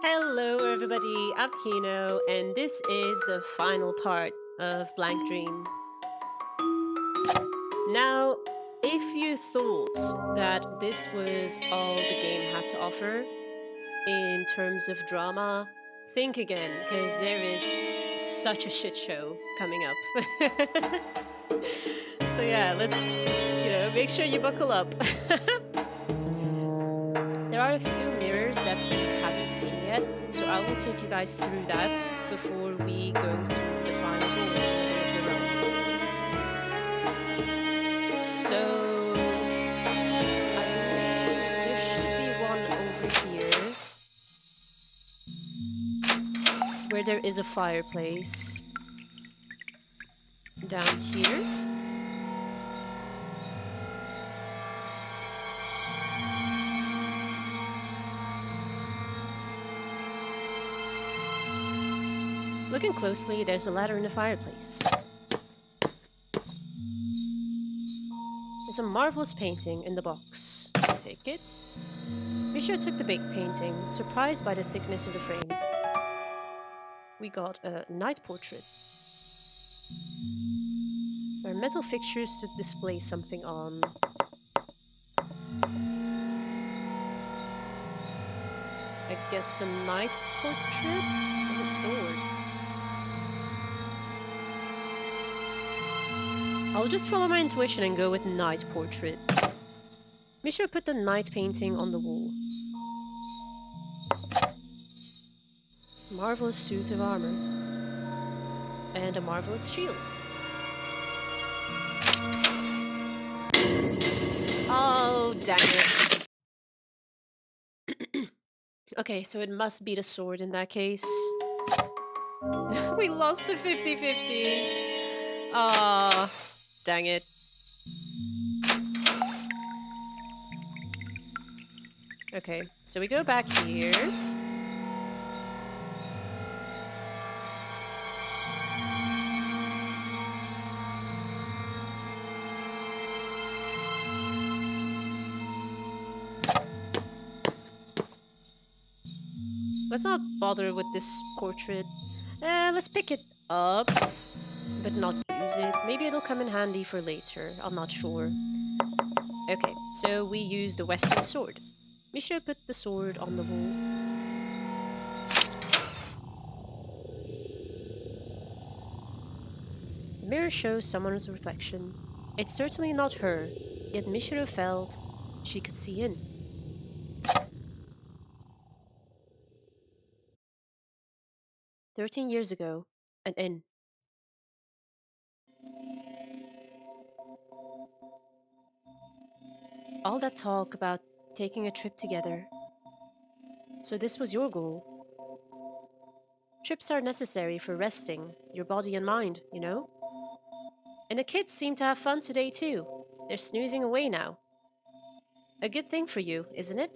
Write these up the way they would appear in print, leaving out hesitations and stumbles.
Hello everybody, I'm Kino, and this is the final part of Blank Dream. Now, if you thought that this was all the game had to offer in terms of drama, think again, because there is such a shit show coming up. So yeah, let's, make sure you buckle up. There are a few mirrors that we haven't seen yet, so I will take you guys through that before we go through the final door in the middle of the realm. So, I believe there should be one over here, where there is a fireplace. Down here. Looking closely, there's a ladder in the fireplace. There's a marvelous painting in the box. Take it. Misha took the big painting, surprised by the thickness of the frame. We got a night portrait. There are metal fixtures to display something on. I guess the knight portrait and the sword. I'll just follow my intuition and go with knight portrait. Misha put the knight painting on the wall. Marvelous suit of armor. And a marvelous shield. Oh, dang it. Okay, so it must be the sword in that case. We lost the 50-50. Ah, dang it. Okay, so we go back here. Let's not bother with this portrait. Let's pick it up, but not use it. Maybe it'll come in handy for later. I'm not sure. Okay, so we use the western sword. Misha put the sword on the wall. The mirror shows someone's reflection. It's certainly not her, yet Mishiro felt she could see in. "13 years ago, an inn. All that talk about taking a trip together. So this was your goal. Trips are necessary for resting your body and mind, you know? And the kids seem to have fun today too. They're snoozing away now. A good thing for you, isn't it?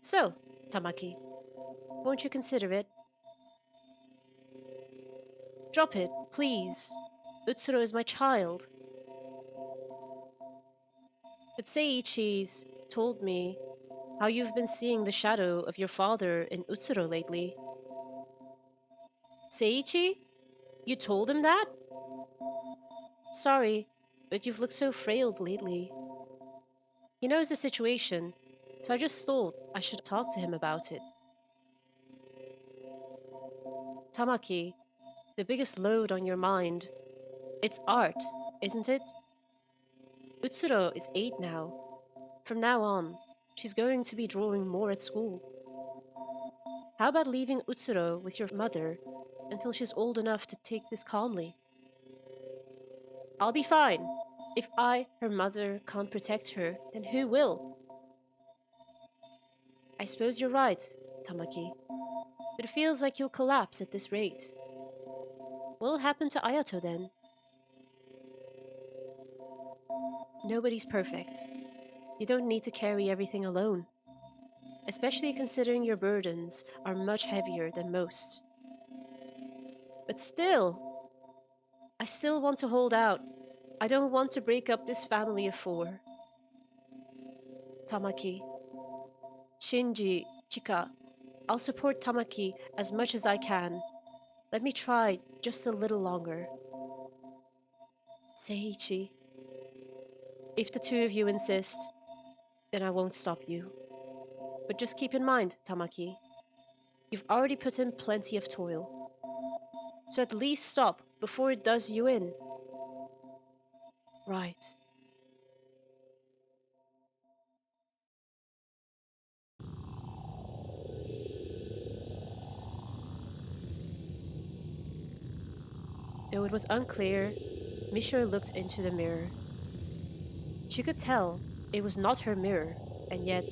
So, Tamaki, won't you consider it? Drop it, please. Utsuro is my child. But Seiichi's told me how you've been seeing the shadow of your father in Utsuro lately. Seiichi? You told him that? Sorry, but you've looked so frail lately. He knows the situation, so I just thought I should talk to him about it. Tamaki, the biggest load on your mind. It's art, isn't it? Utsuro is 8 now. From now on, she's going to be drawing more at school. How about leaving Utsuro with your mother until she's old enough to take this calmly? I'll be fine. If I, her mother, can't protect her, then who will? I suppose you're right, Tamaki. But it feels like you'll collapse at this rate. What'll happen to Ayato then? Nobody's perfect. You don't need to carry everything alone. Especially considering your burdens are much heavier than most. But still, I still want to hold out. I don't want to break up this family of 4. Tamaki, Shinji, Chika, I'll support Tamaki as much as I can. Let me try just a little longer. Seiichi, if the two of you insist, then I won't stop you. But just keep in mind, Tamaki, you've already put in plenty of toil. So at least stop before it does you in. Right. Though it was unclear, Mishra looked into the mirror. She could tell it was not her mirror, and yet...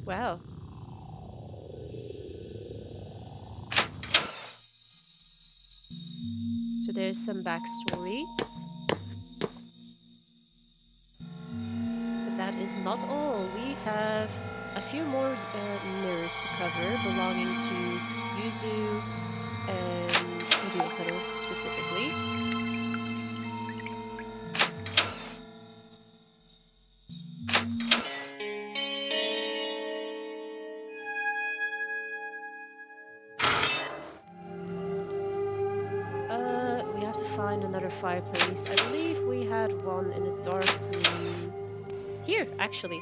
Wow. So there's some backstory. But that is not all. We have a few more mirrors to cover belonging to Yuzu and Ryotaro specifically. We have to find another fireplace. I believe we had one in a dark room. Here, actually.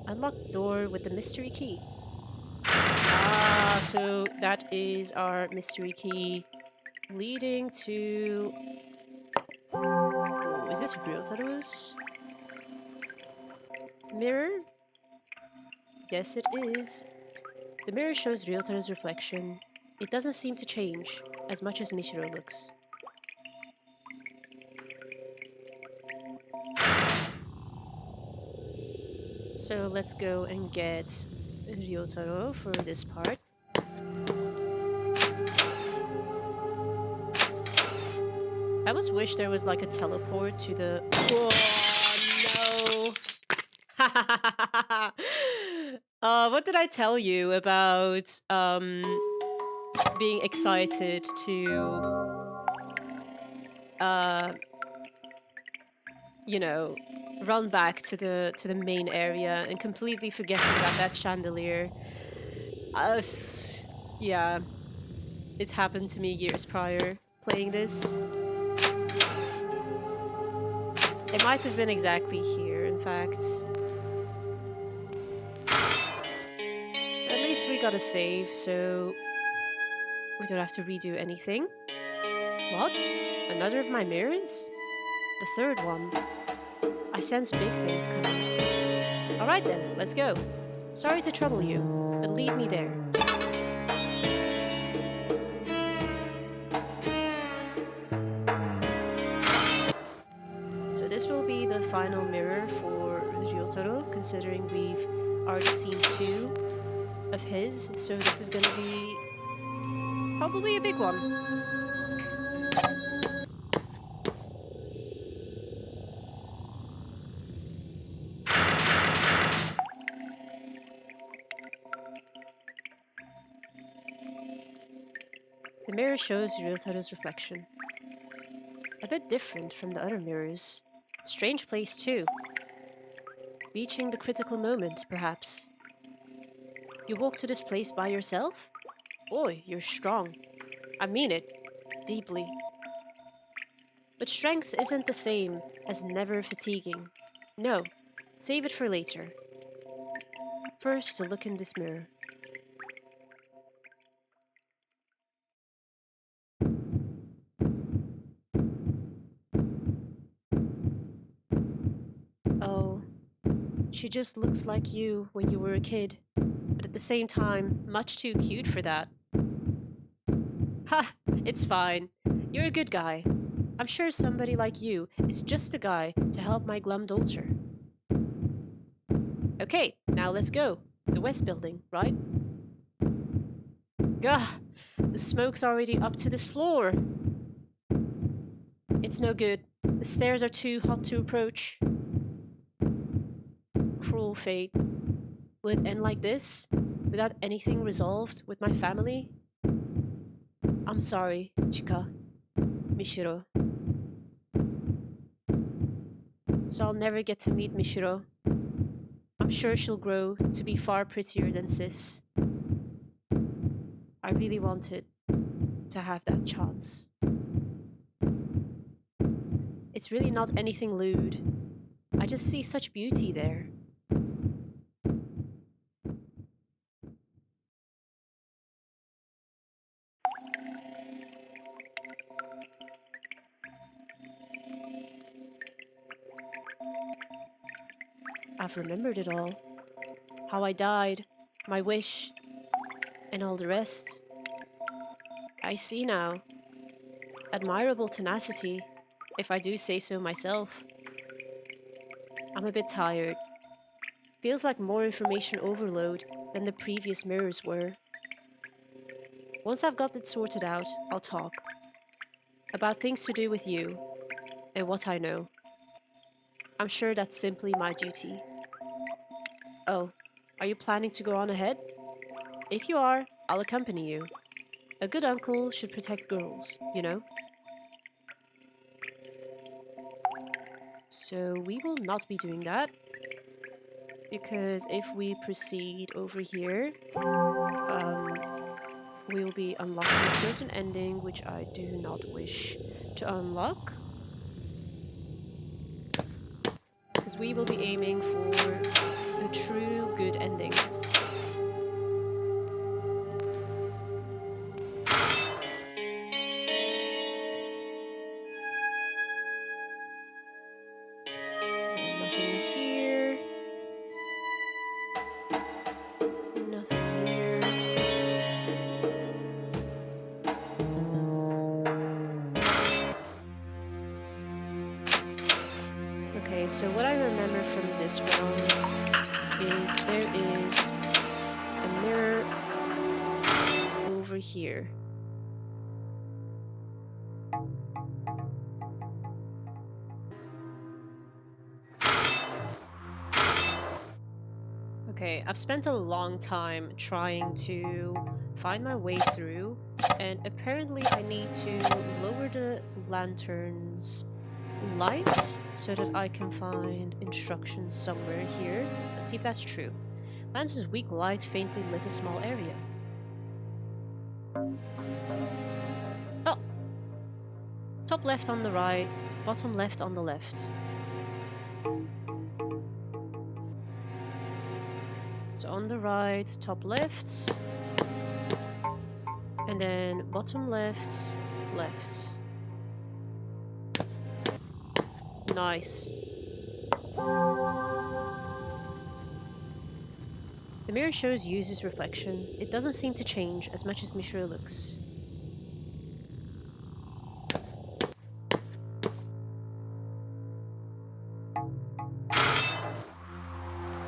Unlocked door with the mystery key. Ah, so that is our mystery key leading to... Oh, is this Ryotaro's mirror? Yes, it is. The mirror shows Ryotaro's reflection. It doesn't seem to change as much as Mishiro looks. So let's go and get Ryotaro for this part. I almost wish there was like a teleport to the... Oh, no! What did I tell you about being excited to you know, run back to the main area and completely forgetting about that chandelier? Yeah, it's happened to me years prior playing this. It might have been exactly here, in fact. At least we got a save, so we don't have to redo anything. What? Another of my mirrors? The third one. I sense big things coming. Alright then, let's go. Sorry to trouble you, but lead me there. So this will be the final mirror for Ryotaro, considering we've already seen 2 of his, so this is gonna be probably a big one. The mirror shows Ryotaro's reflection. A bit different from the other mirrors. Strange place too. Reaching the critical moment, perhaps. You walk to this place by yourself? Boy, you're strong. I mean it. Deeply. But strength isn't the same as never fatiguing. No, save it for later. First, to look in this mirror. Oh, she just looks like you when you were a kid, but at the same time, much too cute for that. Ha! It's fine. You're a good guy. I'm sure somebody like you is just the guy to help my glum daughter. Okay, now let's go. The west building, right? Gah! The smoke's already up to this floor. It's no good. The stairs are too hot to approach. Cruel fate. Will it end like this? without anything resolved with my family? I'm sorry, Chika, Mishiro. So I'll never get to meet Mishiro. I'm sure she'll grow to be far prettier than Sis. I really wanted to have that chance. It's really not anything lewd. I just see such beauty there. I've remembered it all. How I died, my wish, and all the rest. I see now. Admirable tenacity, if I do say so myself. I'm a bit tired. Feels like more information overload than the previous mirrors were. Once I've got it sorted out, I'll talk. About things to do with you, and what I know. I'm sure that's simply my duty. Oh, are you planning to go on ahead? If you are, I'll accompany you. A good uncle should protect girls, you know? So we will not be doing that. Because if we proceed over here, we will be unlocking a certain ending which I do not wish to unlock. Because we will be aiming for the true good ending. Nothing here. Nothing here. Okay, so what I remember from this round is there is a mirror over here. Okay, I've spent a long time trying to find my way through, and apparently I need to lower the lantern's lights so that I can find instructions somewhere here. Let's see if that's true. Lance's weak light faintly lit a small area. Oh! Top left on the right, bottom left on the left. So on the right, top left, and then bottom left, left. Nice. The mirror shows Yuzu's reflection. It doesn't seem to change as much as Mishiro looks.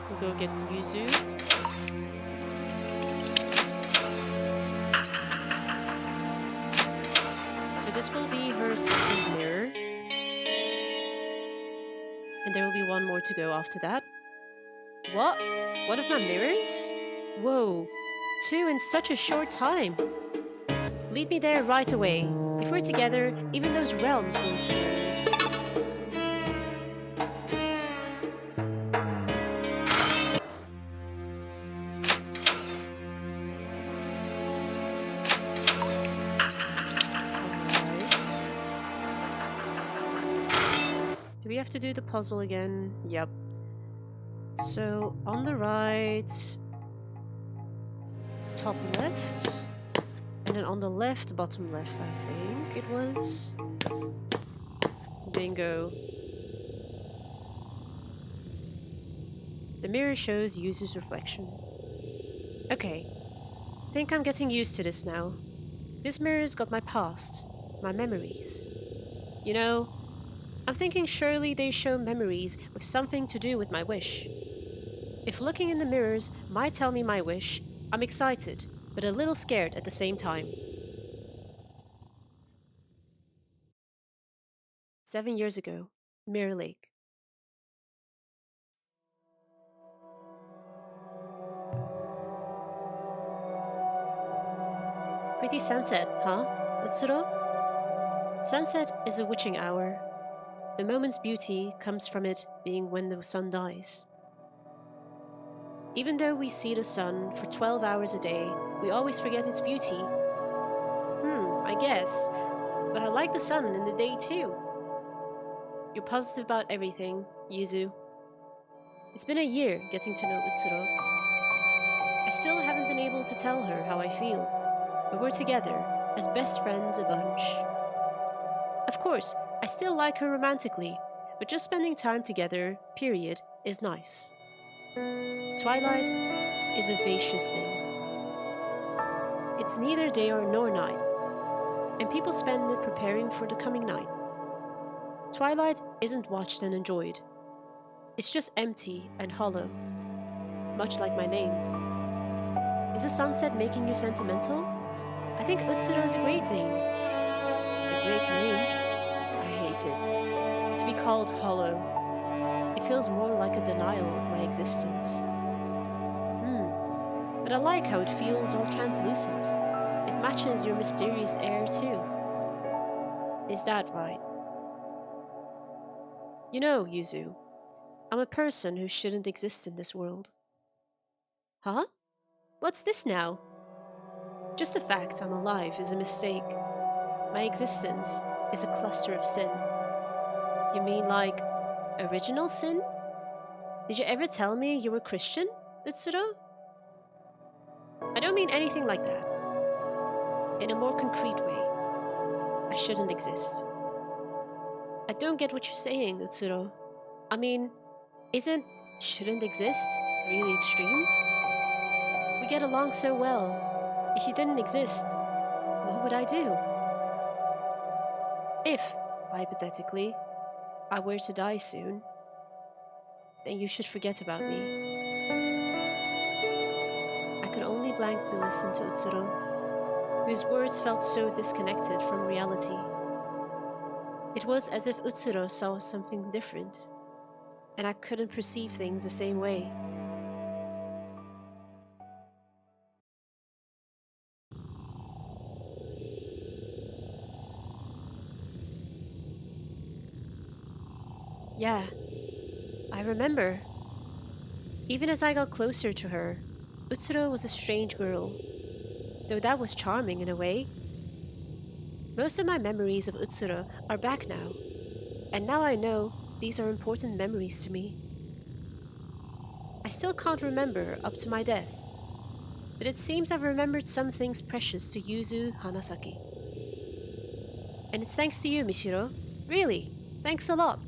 We'll go get Yuzu. So this will be her second mirror. And there will be one more to go after that. What? One of my mirrors? Whoa. 2 in such a short time. Lead me there right away. If we're together, even those realms won't scare me. Do we have to do the puzzle again? Yep. So, on the right, top left, and then on the left, bottom left, I think it was. Bingo. The mirror shows Yuzu's reflection. Okay, think I'm getting used to this now. This mirror's got my past, my memories. You know, I'm thinking surely they show memories with something to do with my wish. If looking in the mirrors might tell me my wish, I'm excited, but a little scared at the same time. 7 years ago, Mirror Lake. Pretty sunset, huh, Utsuro? Sunset is a witching hour. The moment's beauty comes from it being when the sun dies. Even though we see the sun for 12 hours a day, we always forget its beauty. I guess. But I like the sun in the day too. You're positive about everything, Yuzu. It's been a year getting to know Utsuro. I still haven't been able to tell her how I feel, but we're together, as best friends a bunch. Of course, I still like her romantically, but just spending time together, period, is nice. Twilight is a vacious thing. It's neither day nor night, and people spend it preparing for the coming night. Twilight isn't watched and enjoyed. It's just empty and hollow, much like my name. Is a sunset making you sentimental? I think Utsuro is a great name. A great name? I hate it. To be called hollow. It feels more like a denial of my existence. But I like how it feels all translucent. It matches your mysterious air too. Is that right? You know, Yuzu, I'm a person who shouldn't exist in this world. Huh? What's this now? Just the fact I'm alive is a mistake. My existence is a cluster of sin. You mean like original sin? Did you ever tell me you were Christian, Utsuro? I don't mean anything like that. In a more concrete way, I shouldn't exist. I don't get what you're saying, Utsuro. I mean, isn't shouldn't exist really extreme? We get along so well. If you didn't exist, what would I do? If, hypothetically, I were to die soon, then you should forget about me. I could only blankly listen to Utsuro, whose words felt so disconnected from reality. It was as if Utsuro saw something different, and I couldn't perceive things the same way. Yeah, I remember. Even as I got closer to her, Utsuro was a strange girl, though that was charming in a way. Most of my memories of Utsuro are back now, and now I know these are important memories to me. I still can't remember up to my death, but it seems I've remembered some things precious to Yuzu Hanasaki. And it's thanks to you, Mishiro. Really, thanks a lot.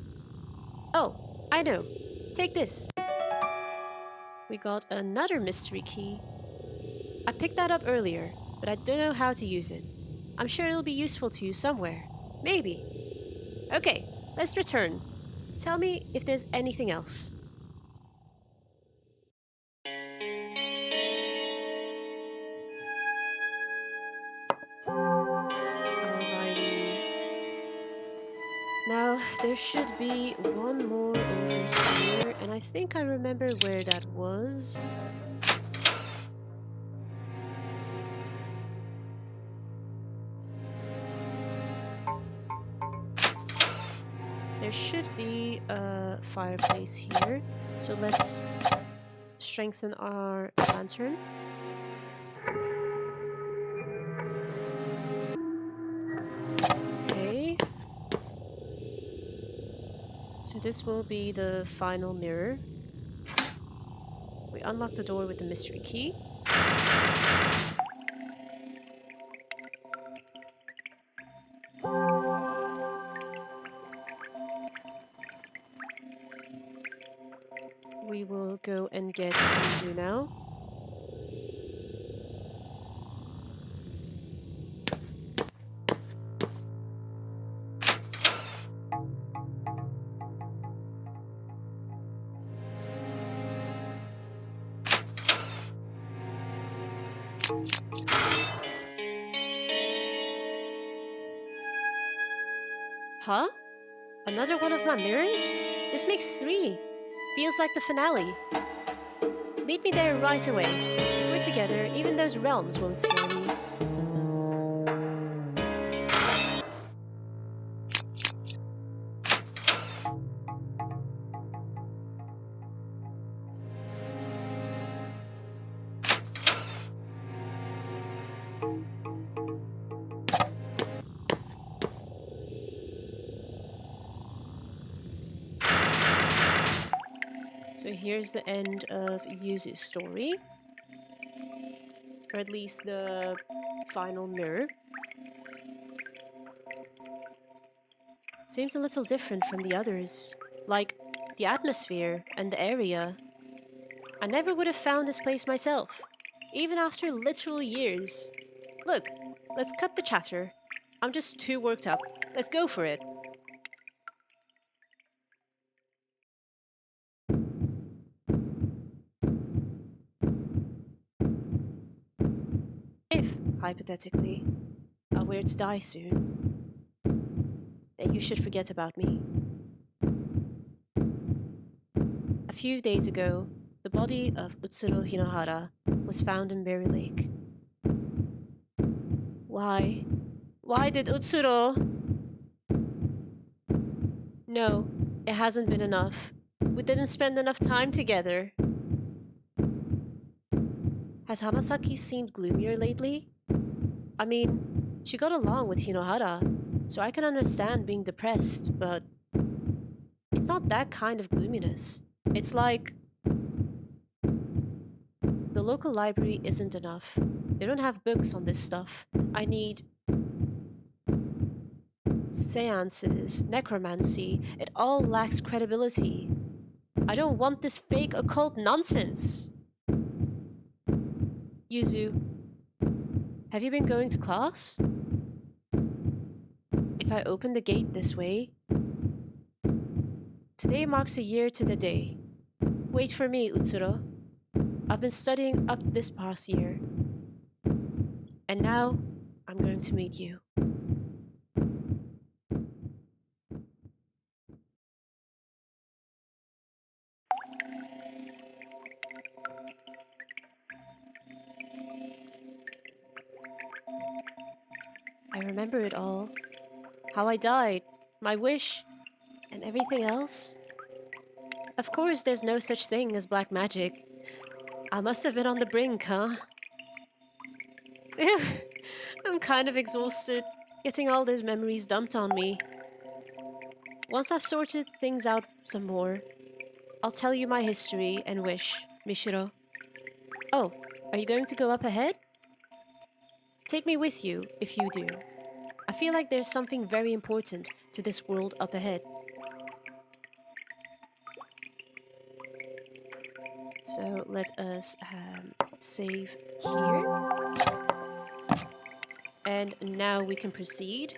Oh, I know. Take this. We got another mystery key. I picked that up earlier, but I don't know how to use it. I'm sure it'll be useful to you somewhere. Maybe. Okay, let's return. Tell me if there's anything else. Alrighty. Now, there should be one more over here, and I think I remember where that was. There should be a fireplace here, so let's strengthen our lantern. Okay. So this will be the final mirror. We unlock the door with the mystery key. We will go and get Yuzu now. Huh? Another one of my mirrors? This makes 3. Feels like the finale. Lead me there right away. If we're together, even those realms won't scare me. here's the end of Yuzu's story. Or at least the final mirror. Seems a little different from the others. Like, the atmosphere and the area. I never would have found this place myself, even after literal years. Look, let's cut the chatter. I'm just too worked up. Let's go for it. If, hypothetically, I were to die soon, then you should forget about me. A few days ago, the body of Utsuro Hinohara was found in Berry Lake. Why? Why did Utsuro? No, it hasn't been enough. We didn't spend enough time together. Has Hamasaki seemed gloomier lately? I mean, she got along with Hinohara, so I can understand being depressed, but it's not that kind of gloominess. It's like the local library isn't enough. They don't have books on this stuff. I need seances, necromancy. It all lacks credibility. I don't want this fake occult nonsense. Yuzu, have you been going to class? If I open the gate this way... Today marks a year to the day. Wait for me, Utsuro. I've been studying up this past year. And now, I'm going to meet you. I remember it all. How I died, my wish, and everything else. Of course, there's no such thing as black magic. I must have been on the brink, huh? I'm kind of exhausted, getting all those memories dumped on me. Once I've sorted things out some more, I'll tell you my history and wish, Mishiro. Oh, are you going to go up ahead? Take me with you, if you do. I feel like there's something very important to this world up ahead. So let us save here. And now we can proceed.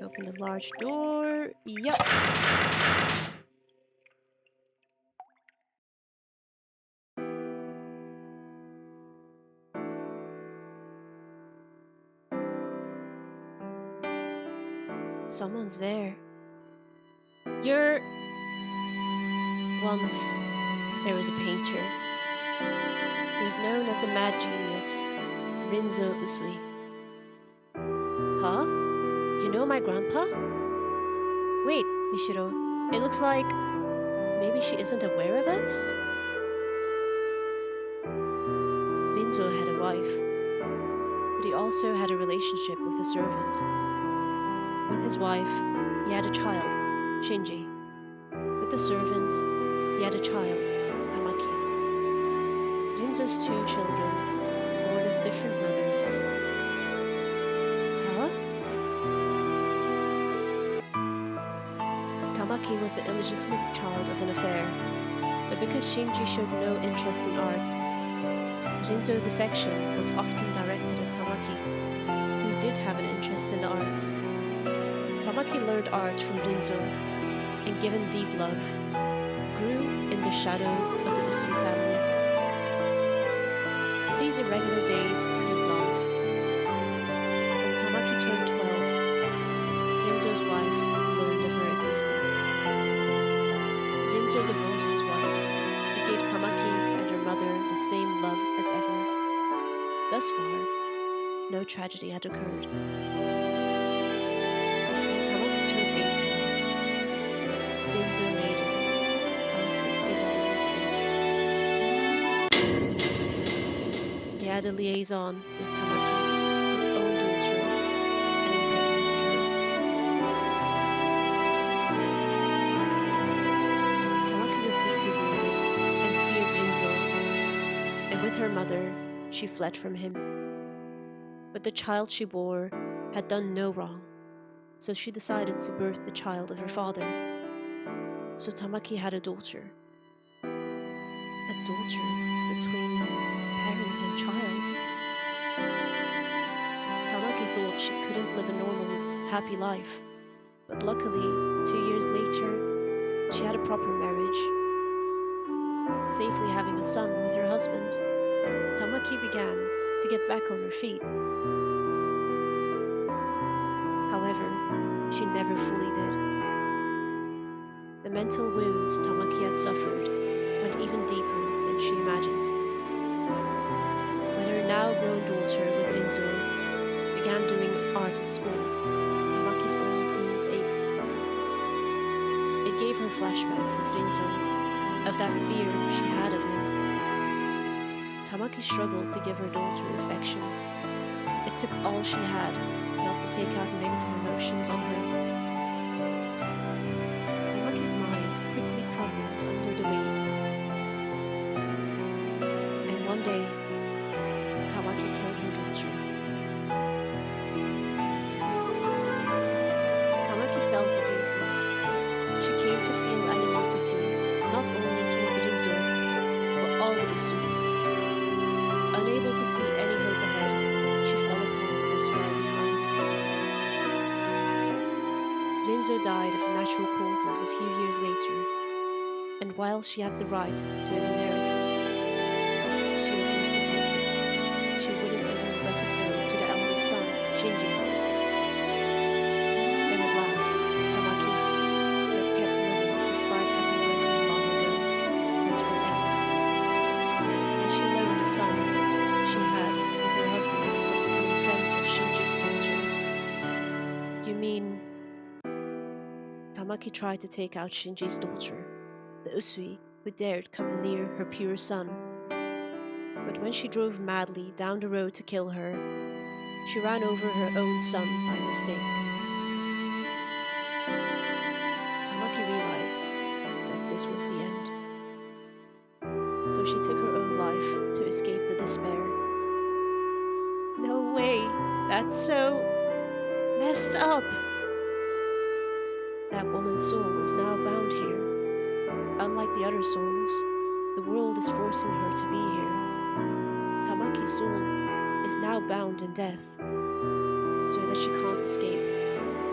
Open the large door. Yup. Someone's there. You're... Once, there was a painter. He was known as the mad genius, Rinzo Usui. Huh? You know my grandpa? Wait, Mishiro, it looks like maybe she isn't aware of us? Rinzo had a wife, but he also had a relationship with a servant. With his wife, he had a child, Shinji. With the servant, he had a child, Tamaki. Rinzo's two children, born of different mothers. Huh? Tamaki was the illegitimate child of an affair, but because Shinji showed no interest in art, Rinzo's affection was often directed at Tamaki, who did have an interest in the arts. Tamaki learned art from Rinzo, and given deep love, grew in the shadow of the Usui family. These irregular days couldn't last. When Tamaki turned 12, Rinzo's wife learned of her existence. Rinzo divorced his wife, but gave Tamaki and her mother the same love as ever. Thus far, no tragedy had occurred. When Tamaki turned 18, Rinzo made an unforgivable mistake. He had a liaison with Tamaki, his own daughter, and impregnated her. her mother, she fled from him. But the child she bore had done no wrong, so she decided to birth the child of her father. So Tamaki had a daughter. A daughter between parent and child. Tamaki thought she couldn't live a normal, happy life, but luckily, 2 years later, she had a proper marriage. Safely having a son with her husband, Tamaki began to get back on her feet. However, she never fully did. The mental wounds Tamaki had suffered went even deeper than she imagined. When her now grown daughter with Rinzo began doing art at school, Tamaki's old wounds ached. It gave her flashbacks of Rinzo, of that fear she had of him. Tamaki struggled to give her daughter affection. It took all she had not to take out negative emotions on her. Tamaki's mind quickly crumbled under the weight. And one day, Tamaki killed her daughter. Tamaki fell to pieces. She came to feel animosity, not only toward Rinzo, but all the Usuis. Unable to see any hope ahead, she fell upon the despair behind. Rinzo died of natural causes a few years later, and while she had the right to his inheritance, she refused to take it. She wouldn't even let it go to the eldest son, Shinji. And at last, Tamaki, who had kept living despite having broken long ago, met her end. And she learned the son she had with her husband was becoming friends with Shinji's daughter. You mean... Tamaki tried to take out Shinji's daughter, the Usui who dared come near her pure son. But when she drove madly down the road to kill her, she ran over her own son by mistake. Tamaki realized that this was the end. So she took her own life to escape the despair. No way! That's so messed up! That woman's soul is now bound here. Unlike the other souls, the world is forcing her to be here. Tamaki's soul is now bound in death, so that she can't escape,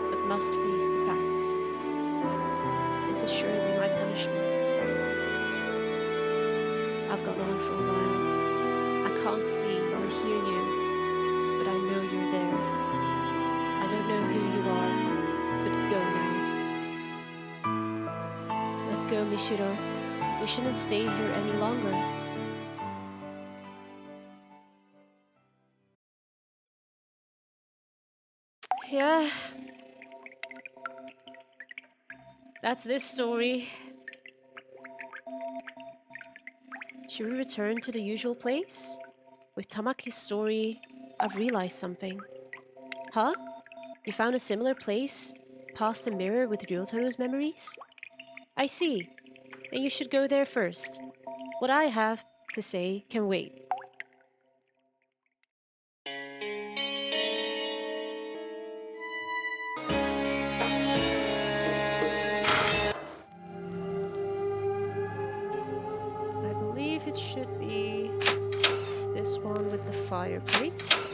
but must face the facts. This is surely my punishment. I've gone on for a while. I can't see or hear you, but I know you're there. I don't know who you are, but go now. Let's go, Mishiro. We shouldn't stay here any longer. Yeah. That's this story. Should we return to the usual place? With Tamaki's story, I've realized something. Huh? You found a similar place? Past the mirror with Ryotaro's memories? I see. Then you should go there first. What I have to say can wait. I believe it should be this one with the fireplace.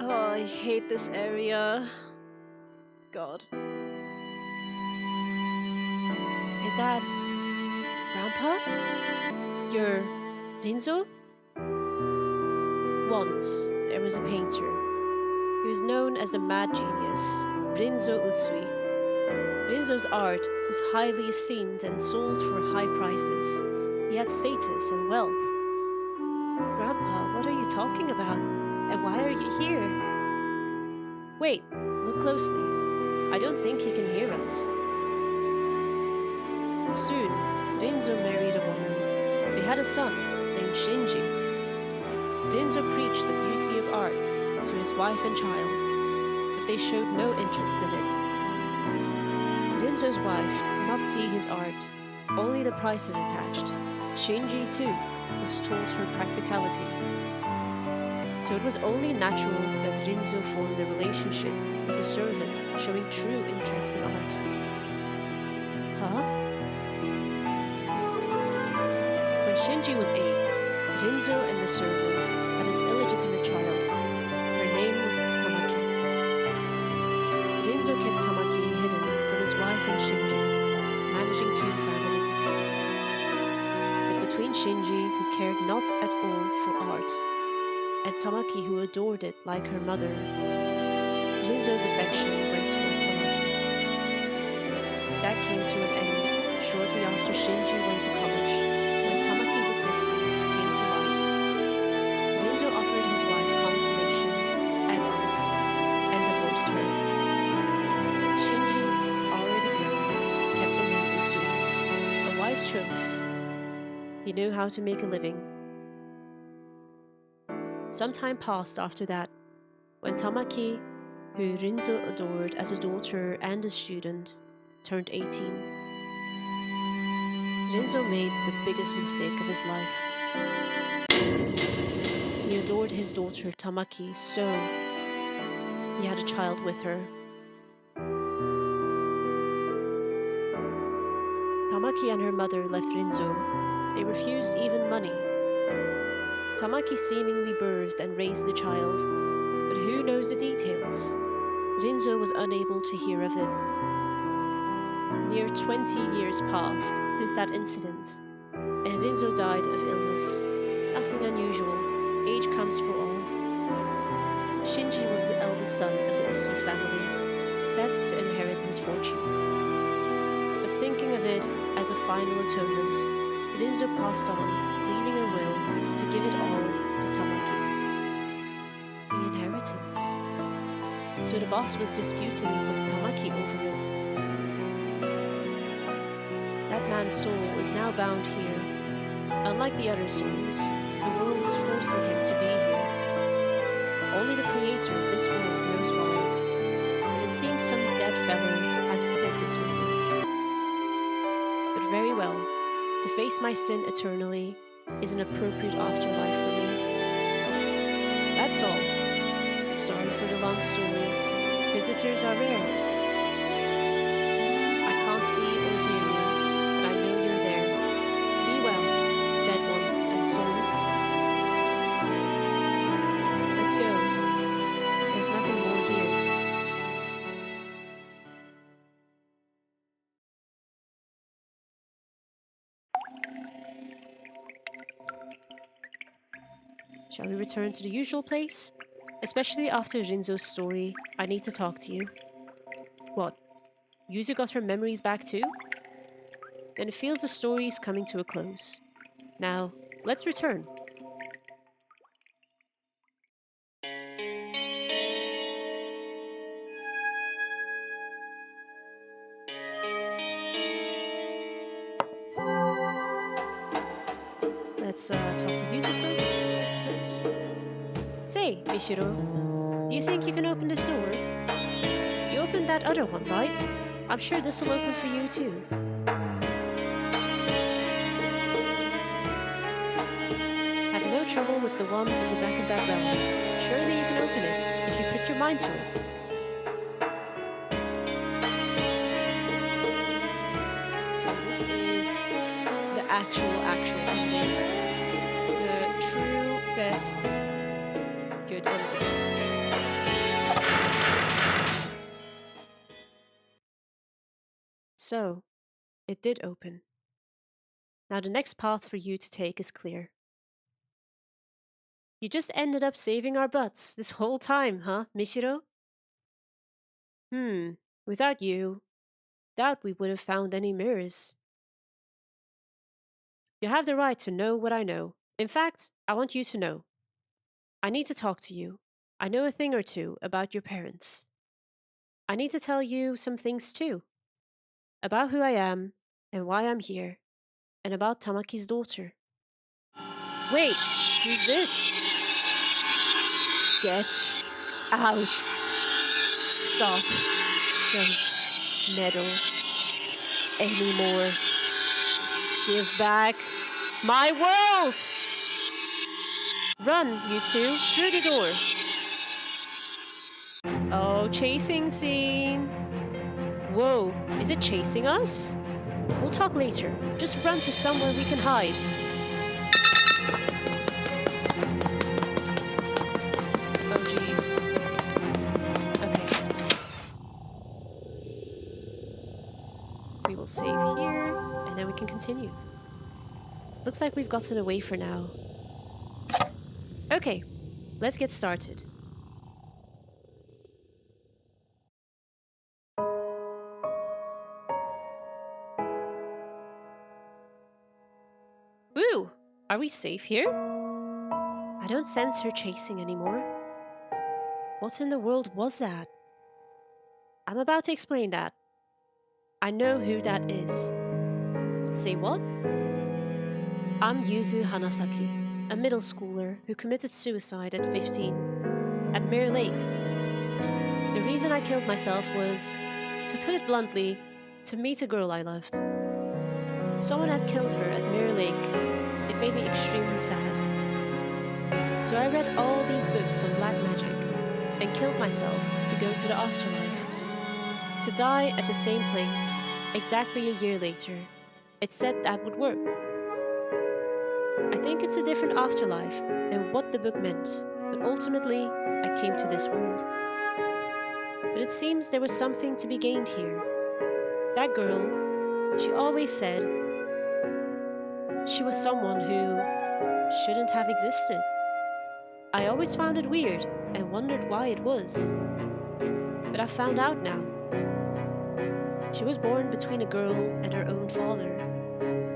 Oh, I hate this area. God. Is that Grandpa? Your Rinzo? Once, there was a painter. He was known as the mad genius, Rinzo Usui. Rinzo's art was highly esteemed and sold for high prices. He had status and wealth. Grandpa, what are you talking about? And why are you here? Wait, look closely. I don't think he can hear us. Soon, Rinzo married a woman. They had a son named Shinji. Rinzo preached the beauty of art to his wife and child, but they showed no interest in it. Rinzo's wife did not see his art, only the prices attached. Shinji, too, was taught her practicality. So it was only natural that Rinzo formed a relationship with a servant showing true interest in art. Huh? When Shinji was 8, Rinzo and the servant had an illegitimate child. Her name was Tamaki. Rinzo kept Tamaki hidden from his wife and Shinji, managing 2 families. But between Shinji, who cared not at all for art, and Tamaki, who adored it like her mother, Rinzo's affection went toward Tamaki. That came to an end shortly after Shinji went to college, when Tamaki's existence came to light. Rinzo offered his wife consolation as honest and divorced her. Shinji, already grown, kept the name Usui, a wise choice. He knew how to make a living. Some time passed after that, when Tamaki, who Rinzo adored as a daughter and a student, turned 18. Rinzo made the biggest mistake of his life. He adored his daughter Tamaki so he had a child with her. Tamaki and her mother left Rinzo. They refused even money. Tamaki seemingly birthed and raised the child, but who knows the details? Rinzo was unable to hear of it. Near 20 years passed since that incident, and Rinzo died of illness. Nothing unusual, age comes for all. Shinji was the eldest son of the Usui family, set to inherit his fortune. But thinking of it as a final atonement, Rinzo passed on, leaving a will to give it all to Tamaki. The inheritance. So the boss was disputing with Tamaki over it. That man's soul is now bound here. Unlike the other souls, the world is forcing him to be here. Only the creator of this world knows why. But it seems some dead fellow has business with me. But very well, to face my sin eternally is an appropriate afterlife for me. That's all. Sorry for the long story. Visitors are rare. I can't see or hear you, but I know you're there. Be well, dead one and soul. Let's go. There's nothing more here. Shall we return to the usual place? Especially after Rinzo's story, I need to talk to you. What? Yuzu got her memories back too? Then it feels the story is coming to a close. Now, let's return. Let's talk to Yuzu first, I suppose. Say, Mishiro, do you think you can open this door? You opened that other one, right? I'm sure this will open for you too. Had no trouble with the one in the back of that well. Surely you can open it if you put your mind to it. So this is the actual ending. The true best good ending. So, it did open. Now the next path for you to take is clear. You just ended up saving our butts this whole time, huh, Mishiro? Without you, doubt we would have found any mirrors. You have the right to know what I know. In fact, I want you to know. I need to talk to you. I know a thing or two about your parents. I need to tell you some things too. About who I am and why I'm here, and about Tamaki's daughter. Wait, who's this? Get out. Stop. Don't meddle anymore. Give back my world! Run, you two, through the door. Oh, chasing scene. Whoa, is it chasing us? We'll talk later. Just run to somewhere we can hide. Oh, jeez. Okay. We will save here, and then we can continue. Looks like we've gotten away for now. Okay, let's get started. Woo! Are we safe here? I don't sense her chasing anymore. What in the world was that? I'm about to explain that. I know who that is. Say what? I'm Yuzu Hanasaki, a middle schooler who committed suicide at 15 at Mirror Lake. The reason I killed myself was, to put it bluntly, to meet a girl I loved. Someone had killed her at Mirror Lake. It made me extremely sad. So I read all these books on black magic and killed myself to go to the afterlife. To die at the same place, exactly a year later. It said that would work. I think it's a different afterlife than what the book meant, but ultimately, I came to this world. But it seems there was something to be gained here. That girl, she always said she was someone who shouldn't have existed. I always found it weird and wondered why it was. But I found out now. She was born between a girl and her own father,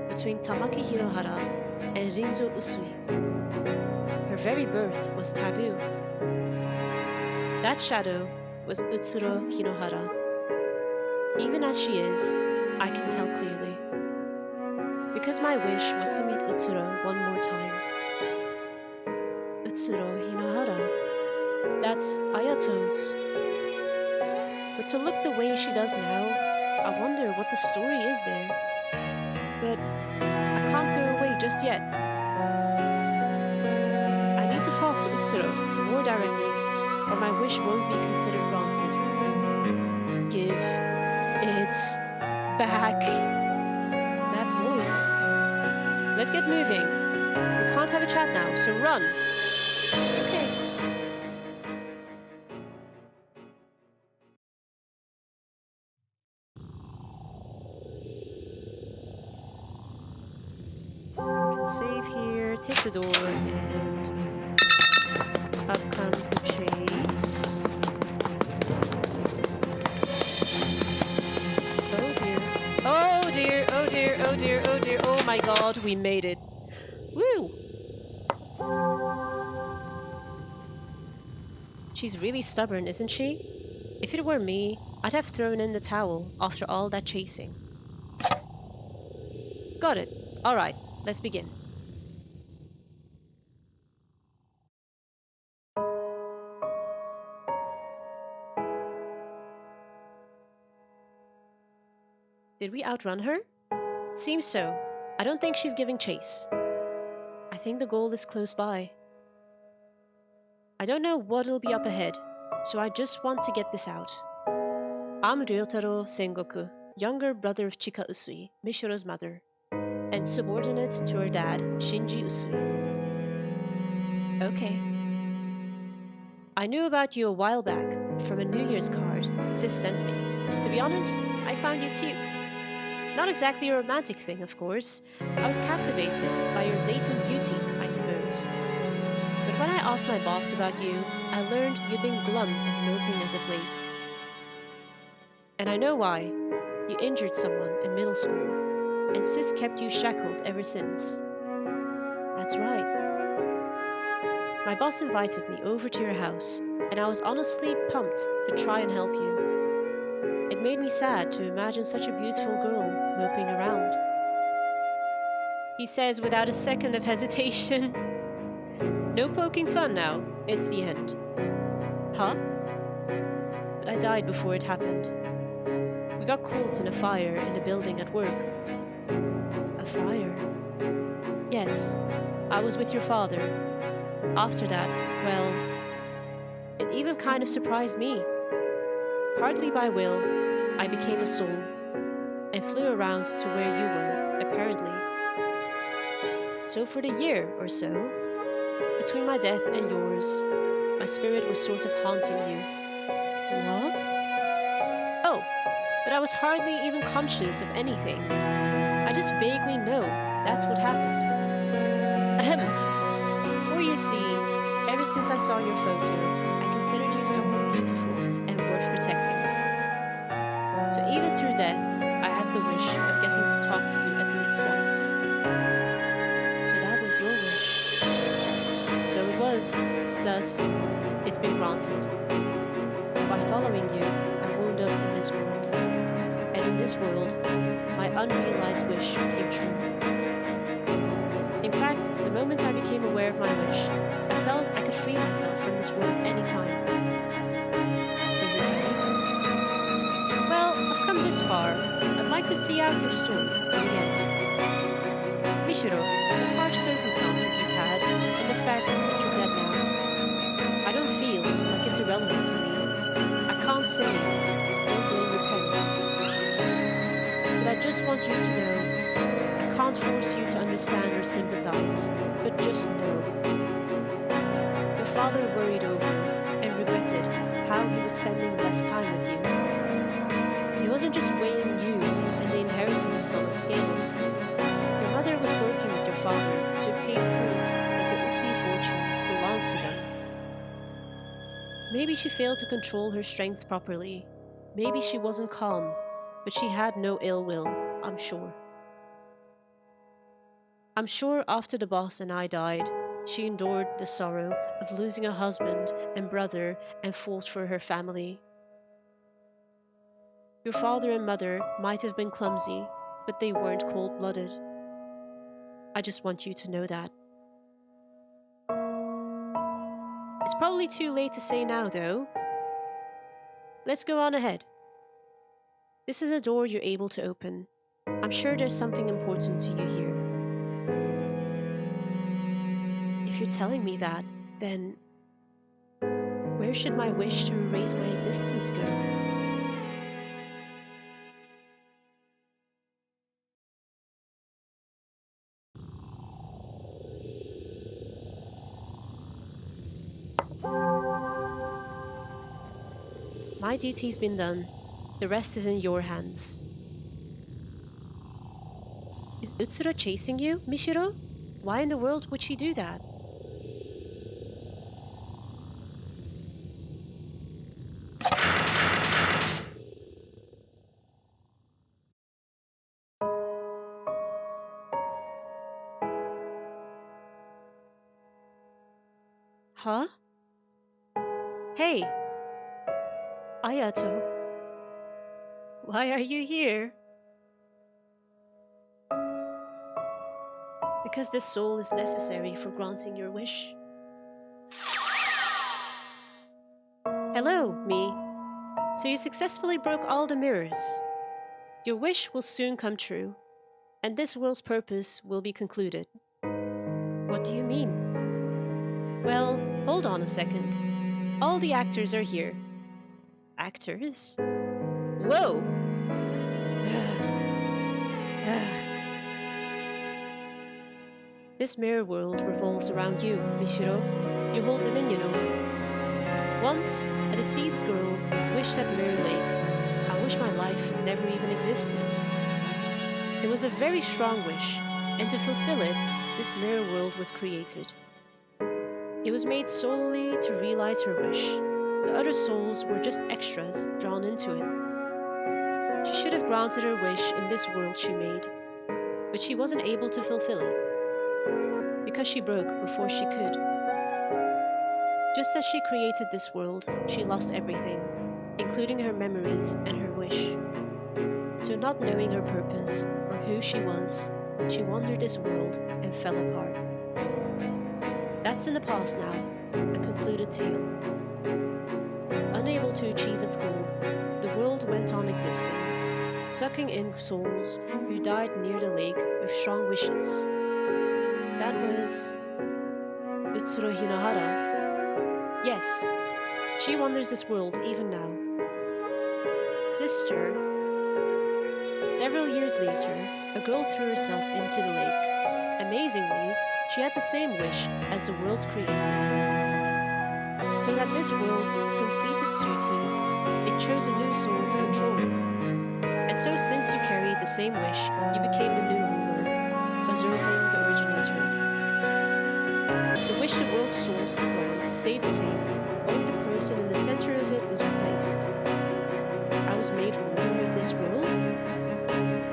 between Tamaki Hirohara and Rinzo Usui. Her very birth was taboo. That shadow was Utsuro Hinohara. Even as she is, I can tell clearly. Because my wish was to meet Utsuro one more time. Utsuro Hinohara. That's Ayato's. But to look the way she does now, I wonder what the story is there. But I can't go away just yet. I need to talk to Utsuro more directly, or my wish won't be considered granted. Give it back. That voice. Let's get moving. We can't have a chat now, so run. Okay. Save here, take the door, and up comes the chase. Oh dear. Oh dear, oh dear, oh dear, oh dear, oh my god, we made it. Woo! She's really stubborn, isn't she? If it were me, I'd have thrown in the towel after all that chasing. Got it. Alright, let's begin. Did we outrun her? Seems so. I don't think she's giving chase. I think the goal is close by. I don't know what'll be up ahead, so I just want to get this out. I'm Ryotaro Sengoku, younger brother of Chika Usui, Mishiro's mother, and subordinate to her dad, Shinji Usui. Okay. I knew about you a while back from a New Year's card Sis sent me. To be honest, I found you cute. Not exactly a romantic thing, of course. I was captivated by your latent beauty, I suppose. But when I asked my boss about you, I learned you'd been glum and moping as of late. And I know why. You injured someone in middle school, and Sis kept you shackled ever since. That's right. My boss invited me over to your house, and I was honestly pumped to try and help you. It made me sad to imagine such a beautiful girl moping around. He says without a second of hesitation. No poking fun now, it's the end. Huh? But I died before it happened. We got caught in a fire in a building at work. A fire? Yes, I was with your father. After that, well, it even kind of surprised me. Partly by will, I became a soul and flew around to where you were, apparently. So for the year or so, between my death and yours, my spirit was sort of haunting you. What? Oh, but I was hardly even conscious of anything. I just vaguely know that's what happened. Ahem. For you see, ever since I saw your photo, I considered you someone beautiful and worth protecting. So even through death, I had the wish of getting to talk to you at least once. So that was your wish. So it was. Thus, it's been granted. By following you, I wound up in this world. And in this world, my unrealized wish came true. In fact, the moment I became aware of my wish, I felt I could free myself from this world anytime. So you ready? Well, I've come this far. I'd like to see out your story to the end. Mishiro, the harsh circumstances you've had, and the fact that you're dead now, I don't feel like it's irrelevant to me. I can't say, don't blame your parents. But I just want you to know, I can't force you to understand or sympathize, but just know. Your father worried over and regretted how he was spending less time with you. He wasn't just weighing you and the inheritance on a scale. Your mother was working with your father to obtain proof that the Usui fortune belonged to them. Maybe she failed to control her strength properly. Maybe she wasn't calm, but she had no ill will, I'm sure. I'm sure after the boss and I died, she endured the sorrow of losing a husband and brother and fought for her family. Your father and mother might have been clumsy, but they weren't cold-blooded. I just want you to know that. It's probably too late to say now, though. Let's go on ahead. This is a door you're able to open. I'm sure there's something important to you here. If you're telling me that, then where should my wish to erase my existence go? My duty's been done. The rest is in your hands. Is Utsura chasing you, Mishiro? Why in the world would she do that? Huh? Hey! Ayato. Why are you here? Because this soul is necessary for granting your wish. Hello, me. So you successfully broke all the mirrors. Your wish will soon come true, and this world's purpose will be concluded. What do you mean? Well, hold on a second. All the actors are here. Actors? Whoa! This mirror world revolves around you, Mishiro. You hold dominion over it. Once, a deceased girl wished at Mirror Lake. I wish my life never even existed. It was a very strong wish, and to fulfill it, this mirror world was created. It was made solely to realize her wish. The other souls were just extras drawn into it. She should have granted her wish in this world she made, but she wasn't able to fulfill it, because she broke before she could. Just as she created this world, she lost everything, including her memories and her wish. So not knowing her purpose or who she was, she wandered this world and fell apart. That's in the past now, a concluded tale. Unable to achieve its goal, the world went on existing, sucking in souls who died near the lake with strong wishes. That was Utsuro Hinohara. Yes, she wanders this world even now. Sister. Several years later, a girl threw herself into the lake. Amazingly, she had the same wish as the world's creator. So that this world could complete its duty, it chose a new soul to control it. And so since you carried the same wish, you became the new ruler, usurping the originator. The wish the world's souls to grant stayed the same, only the person in the center of it was replaced. I was made ruler of this world?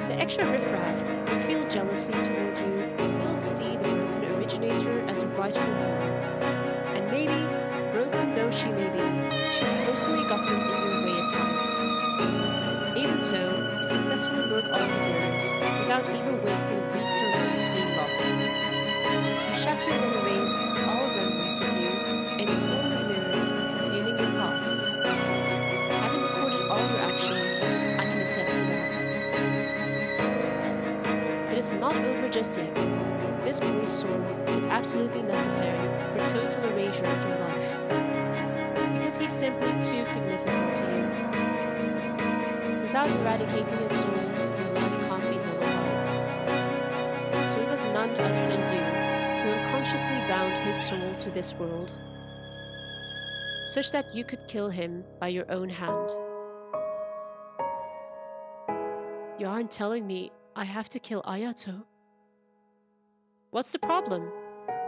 The extra riffraff who feel jealousy toward you still see the broken originator as a rightful ruler. And maybe, broken though she may be, she's personally gotten in your way at times. Even so, you successfully broke all the mirrors without even wasting weeks or months being lost. You shattered and erased all remnants of you in the form of mirrors containing your past. Having recorded all your actions, I can attest to that. It is not over just yet. This boy's soul is absolutely necessary for total erasure of your life. Because he's simply too significant to you. Without eradicating his soul, your life can't be nullified. So it was none other than you who unconsciously bound his soul to this world, such that you could kill him by your own hand. You aren't telling me I have to kill Ayato? What's the problem?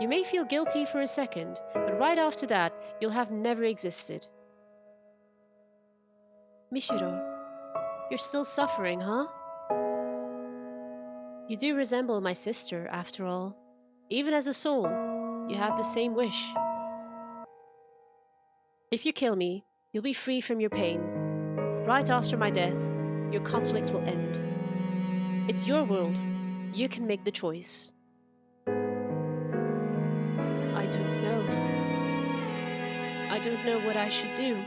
You may feel guilty for a second, but right after that, you'll have never existed. Mishiro, you're still suffering, huh? You do resemble my sister, after all. Even as a soul, you have the same wish. If you kill me, you'll be free from your pain. Right after my death, your conflict will end. It's your world. You can make the choice. I don't know. I don't know what I should do.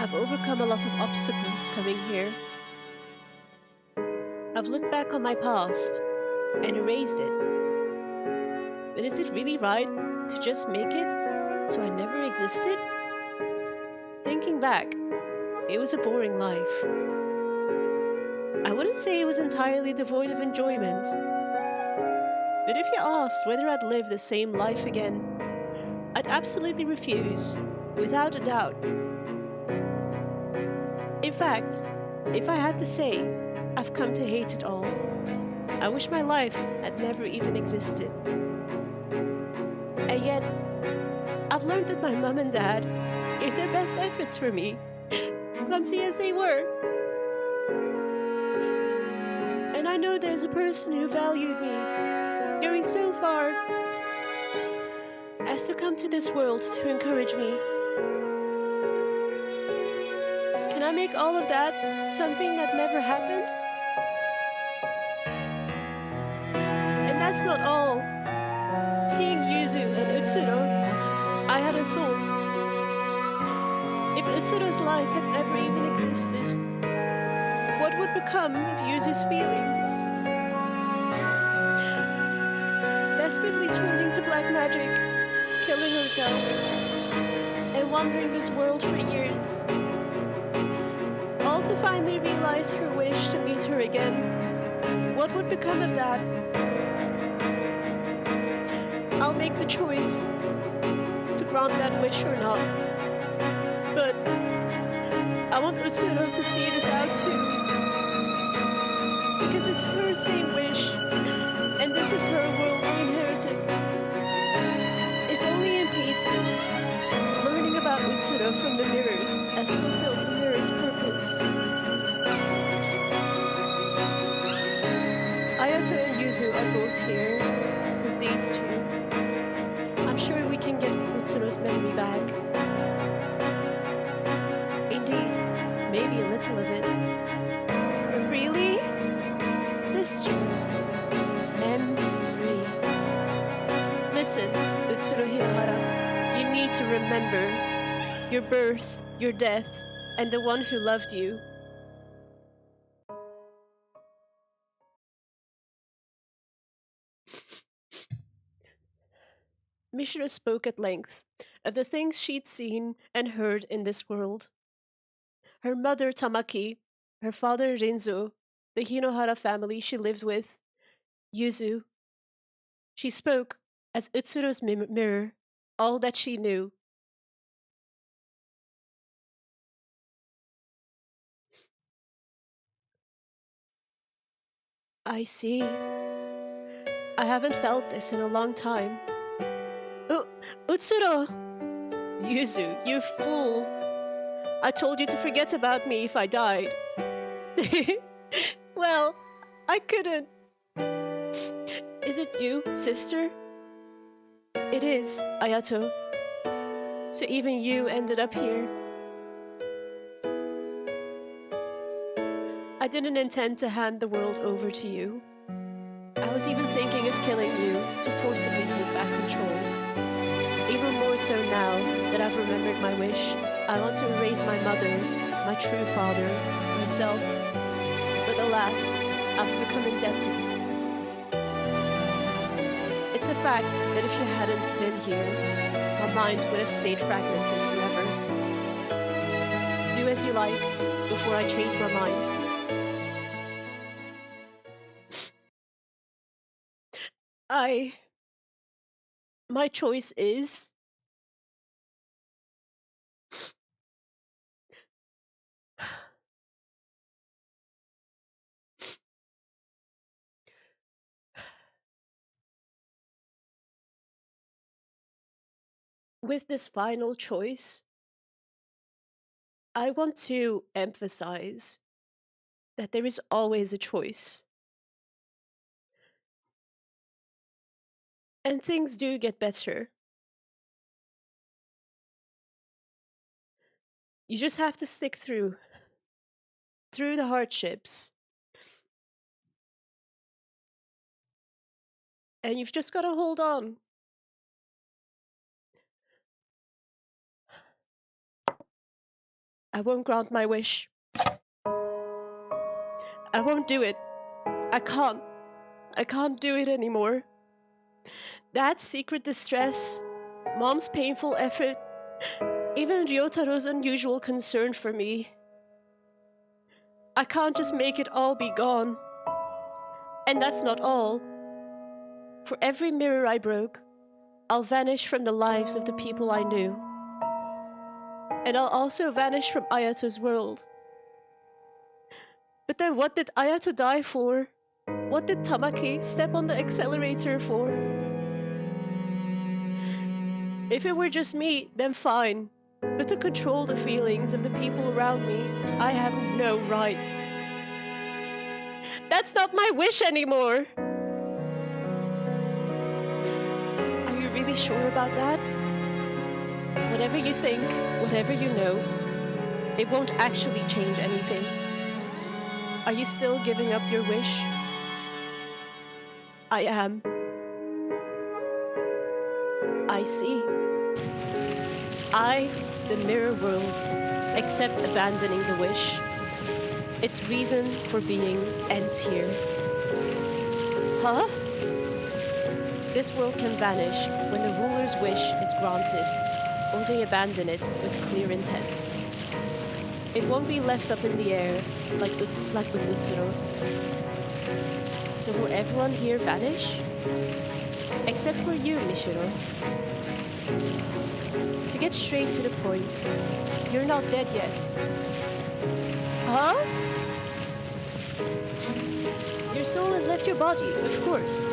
I've overcome a lot of obstacles coming here. I've looked back on my past and erased it. But is it really right to just make it so I never existed? Thinking back, it was a boring life. I wouldn't say it was entirely devoid of enjoyment. But if you asked whether I'd live the same life again, I'd absolutely refuse, without a doubt. In fact, if I had to say, I've come to hate it all. I wish my life had never even existed. And yet, I've learned that my mom and dad gave their best efforts for me, clumsy as they were. And I know there's a person who valued me, going so far as to come to this world to encourage me. Can I make all of that something that never happened? And that's not all. Seeing Yuzu and Utsuro, I had a thought. If Utsuro's life had never even existed, what would become of Yuzu's feelings? Desperately turning to black magic, killing herself, and wandering this world for years. All to finally realize her wish to meet her again. What would become of that? I'll make the choice to grant that wish or not. But I want Utsuro to see this out too. Because it's her same wish, and this is her world I inherited. If only in pieces, learning about Utsuro Utsuro from the mirrors has fulfilled the mirror's purpose. Ayato and Yuzu are both here with these two. I'm sure we can get Utsuro's memory back. Indeed, maybe a little of it. Really? Sister. Memory. Listen, Utsuro Hirohara, you need to remember your birth, your death, and the one who loved you. Mishra spoke at length of the things she'd seen and heard in this world. Her mother Tamaki, her father Rinzo, the Hinohara family she lived with, Yuzu. She spoke as Utsuro's mirror, all that she knew. I see. I haven't felt this in a long time. Utsuro! Yuzu, you fool! I told you to forget about me if I died. Well, I couldn't. Is it you, sister? It is, Ayato. So even you ended up here. I didn't intend to hand the world over to you. I was even thinking of killing you to forcibly take back control. Even more so now that I've remembered my wish, I want to erase my mother, my true father, myself. But alas, I've become indebted. It's a fact that if you hadn't been here, my mind would have stayed fragmented forever. Do as you like before I change my mind. My choice is... With this final choice, I want to emphasize that there is always a choice. And things do get better. You just have to stick through the hardships. And you've just got to hold on. I won't grant my wish. I won't do it. I can't do it anymore. Dad's secret distress, Mom's painful effort, even Ryotaro's unusual concern for me. I can't just make it all be gone. And that's not all. For every mirror I broke, I'll vanish from the lives of the people I knew. And I'll also vanish from Ayato's world. But then what did Ayato die for? What did Tamaki step on the accelerator for? If it were just me, then fine. But to control the feelings of the people around me, I have no right. That's not my wish anymore! Are you really sure about that? Whatever you think, whatever you know, it won't actually change anything. Are you still giving up your wish? I am. I see. I, the mirror world, accept abandoning the wish. Its reason for being ends here. Huh? This world can vanish when the ruler's wish is granted, or they abandon it with clear intent. It won't be left up in the air like with Utsuro. So will everyone here vanish? Except for you, Mishiro. To get straight to the point, you're not dead yet. Huh? Your soul has left your body, of course.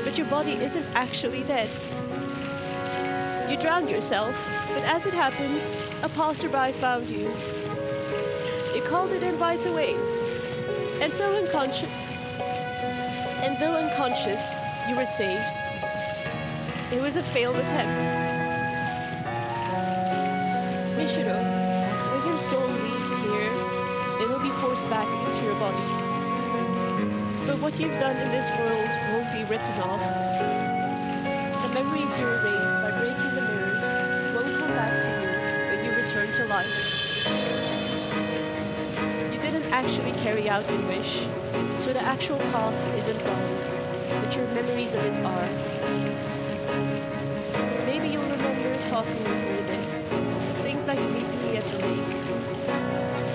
But your body isn't actually dead. You drowned yourself, but as it happens, a passerby found you. They called it in right away, and though unconscious, you were saved. It was a failed attempt. Mishiro, when your soul leaves here, it will be forced back into your body. But what you've done in this world won't be written off. The memories you erased by breaking the mirrors won't come back to you when you return to life. You didn't actually carry out your wish, so the actual past isn't gone, but your memories of it are. Maybe you'll remember talking with me then. Things like meeting me at the lake.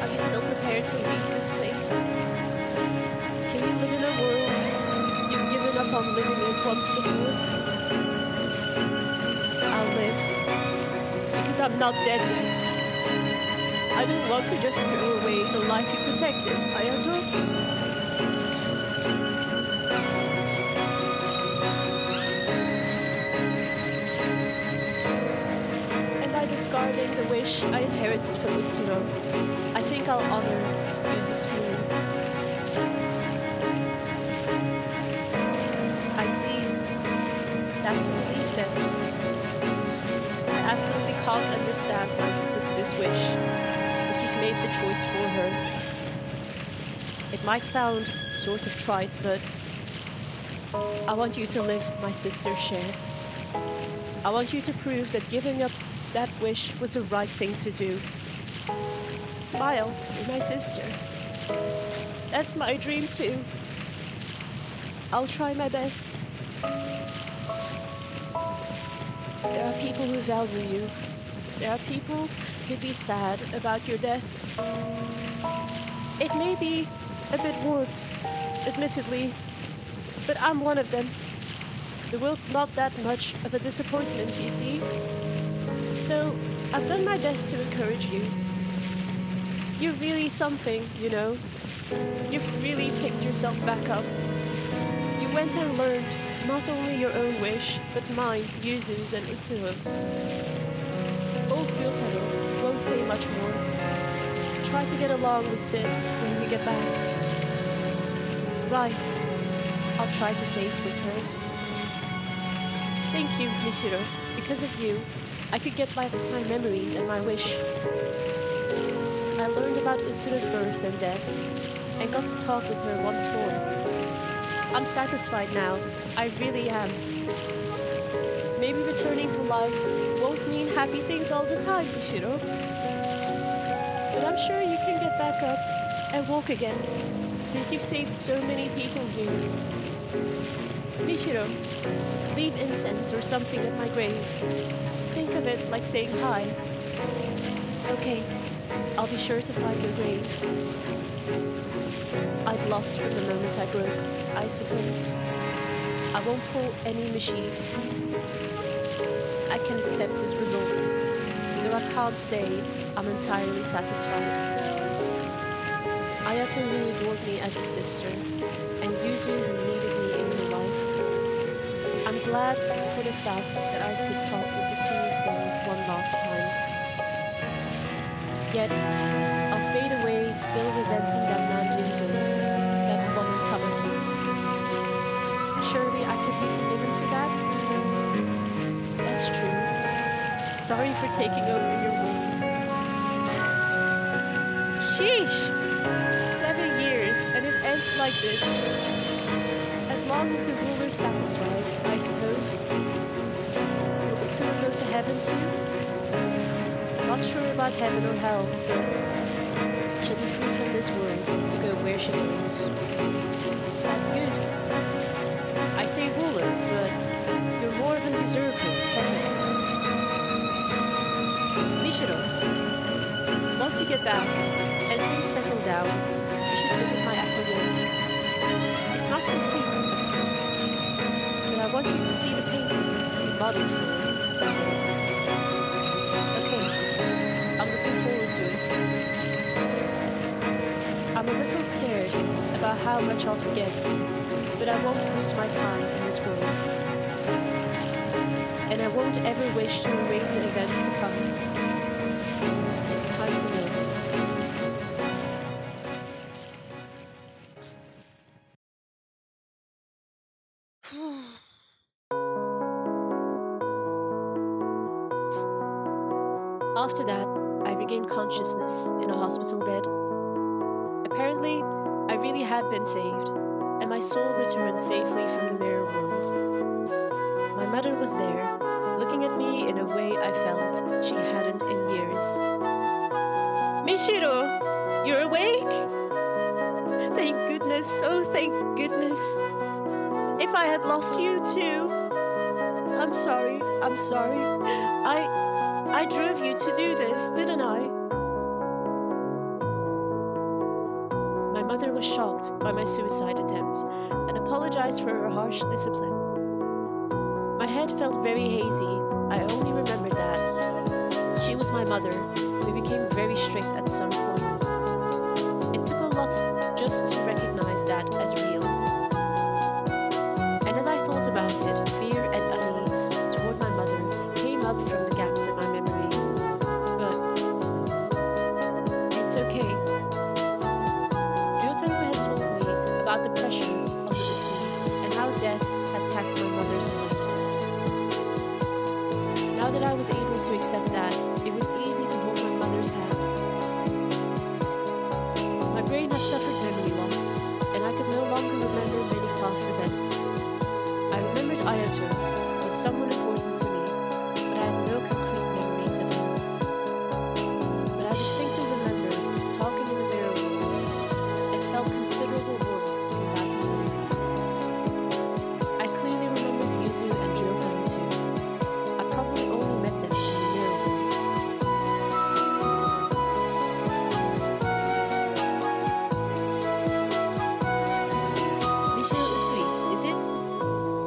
Are you still prepared to leave this place? Can you live in a world you've given up on living in once before? I'll live, because I'm not dead yet. I don't want to just throw away the life you protected, Ayato. And by discarding the wish I inherited from Utsuro, I think I'll honor Yuzu's feelings. I see. That's a relief then. I absolutely can't understand my sister's wish, but you've made the choice for her. It might sound sort of trite, but I want you to live my sister's share. I want you to prove that giving up that wish was the right thing to do. Smile for my sister. That's my dream too. I'll try my best. There are people who value you. There are people who'd be sad about your death. It may be a bit warped, admittedly, but I'm one of them. The world's not that much of a disappointment, you see. So, I've done my best to encourage you. You're really something, you know. You've really picked yourself back up. You went and learned not only your own wish, but mine, Yuzu's, and Utsuro's. Old Ryotaro won't say much more. Try to get along with Sis when you get back. Right. I'll try to face with her. Thank you, Mishiro. Because of you, I could get back my memories and my wish. I learned about Utsuro's birth and death, and got to talk with her once more. I'm satisfied now. I really am. Maybe returning to life won't mean happy things all the time, Mishiro. But I'm sure you can get back up and walk again, since you've saved so many people here. Mishiro, leave incense or something at my grave. Think of it like saying hi. Okay, I'll be sure to find your grave. I'd lost from the moment I broke, I suppose. I won't pull any mischief. I can accept this result, though I can't say I'm entirely satisfied. Ayato who adored me as a sister, and Yuzu who needed me in her life. I'm glad for the fact that I could talk with the two of them one last time. Yet, I'll fade away still resenting that Nanjinzo, that one in Tamaki. Surely I could be forgiven for that? That's true. Sorry for taking over your world. Sheesh! 7 years, and it ends like this. As long as the ruler's satisfied, I suppose. Will Utsuro go to heaven too? Not sure about heaven or hell, but she'll be free from this world to go where she goes. That's good. I say ruler, but you're more of an usurper, technically. Mishiro, once you get back and things settle down, you should visit my atelier. It's not complete, of course, but I want you to see the painting you modeled for someday. Okay, I'm looking forward to it. I'm a little scared about how much I'll forget, but I won't lose my time in this world. and I won't ever wish to erase the events to come. It's time to go. After that, I regained consciousness in a hospital bed. Apparently, I really had been saved, and my soul returned safely from the mirror world. My mother was there, looking at me in a way I felt she hadn't in years. Mishiro, you're awake? Thank goodness, oh thank goodness. If I had lost you too, I'm sorry, I'm sorry. I drove you to do this, didn't I? My mother was shocked by my suicide attempt and apologized for her harsh discipline. My head felt very hazy. I only remembered that she was my mother. We became very strict at some point. It took a lot just to recognize that as real. And as I thought about it, fear and unease toward my mother came up from the gaps in my memory. But it's okay. Ryotaro had told me about the pressure of the disease and how death had taxed my mother's mind. Now that I was able to accept that, it was easy to hold my mother's hand. My brain had suffered memory loss, and I could no longer remember many past events. I remembered Ayato was someone important to me, but I had no concrete memories of him. But I distinctly remembered talking in the mirror world and felt considerable warmth from that memory. I clearly remembered Yuzu and Ryotaro too. I probably only met them in the mirror world. Michio Usui, is it?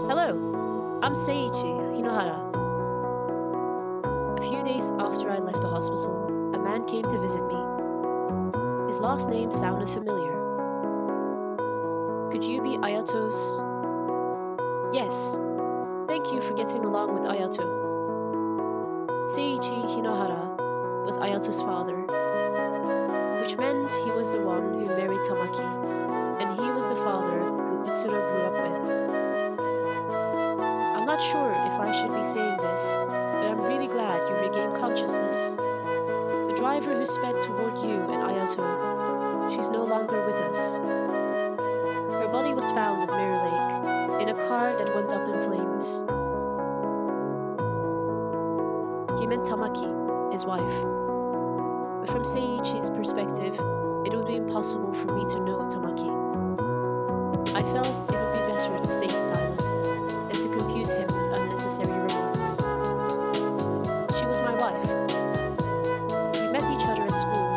Hello, I'm Seiichi Hinohara. A few days after I left the hospital, a man came to visit me. His last name sounded familiar. Could you be Ayato's? Yes. Thank you for getting along with Ayato. Seiichi Hinohara was Ayato's father, which meant he was the one who married Tamaki, and he was the father who Utsuro grew up with. I'm not sure if I should be saying this, but I'm really glad you regained consciousness. The driver who sped toward you and Ayato, she's no longer with us. Her body was found at Mirror Lake, in a car that went up in flames. He meant Tamaki, his wife. But from Seiichi's perspective, it would be impossible for me to know Tamaki. I felt it would be better to stay silent than to confuse him with unnecessary remarks. She was my wife. We met each other at school.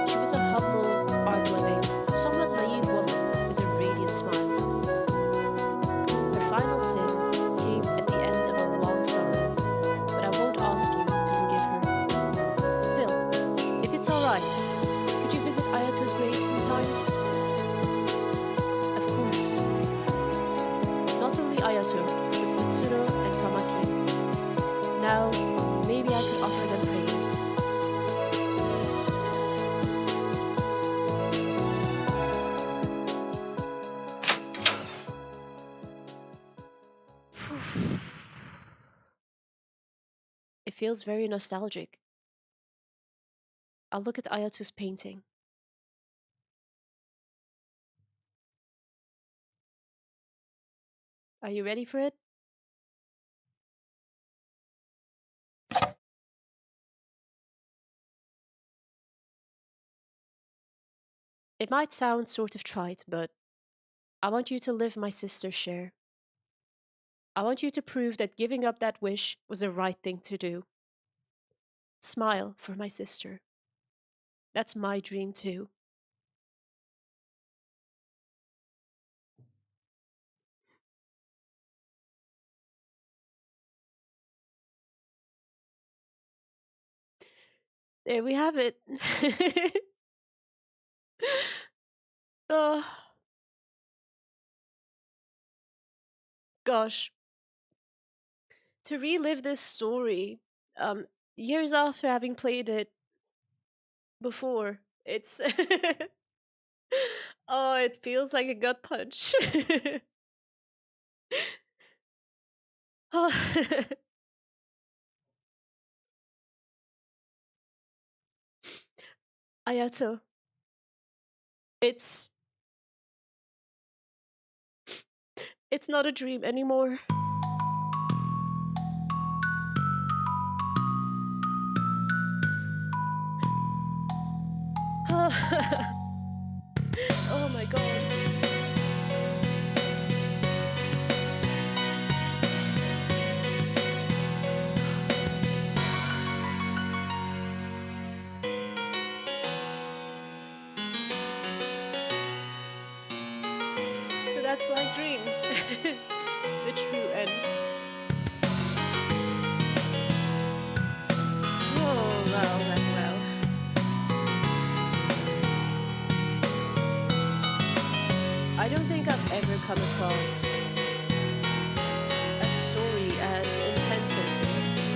She was a humble, art-loving, somewhat naive woman with a radiant smile. Her final sin came at the end of a long sorrow, but I won't ask you to forgive her. Still, if it's alright, could you visit Ayato's grave sometime? Of course. Not only Ayato, but Utsuro and Tamaki. Now, maybe I could offer them prayers. It feels very nostalgic. I'll look at Ayato's painting. Are you ready for it? It might sound sort of trite, but I want you to live my sister's share. I want you to prove that giving up that wish was the right thing to do. Smile for my sister. That's my dream too. There we have it. Oh, gosh. to relive this story, um, years after having played it before, it's oh, it feels like a gut punch. Ayato, it's it's not a dream anymore. Oh my god. So that's Blank Dream. The true end. Oh, well, well, well. I don't think I've ever come across a story as intense as this.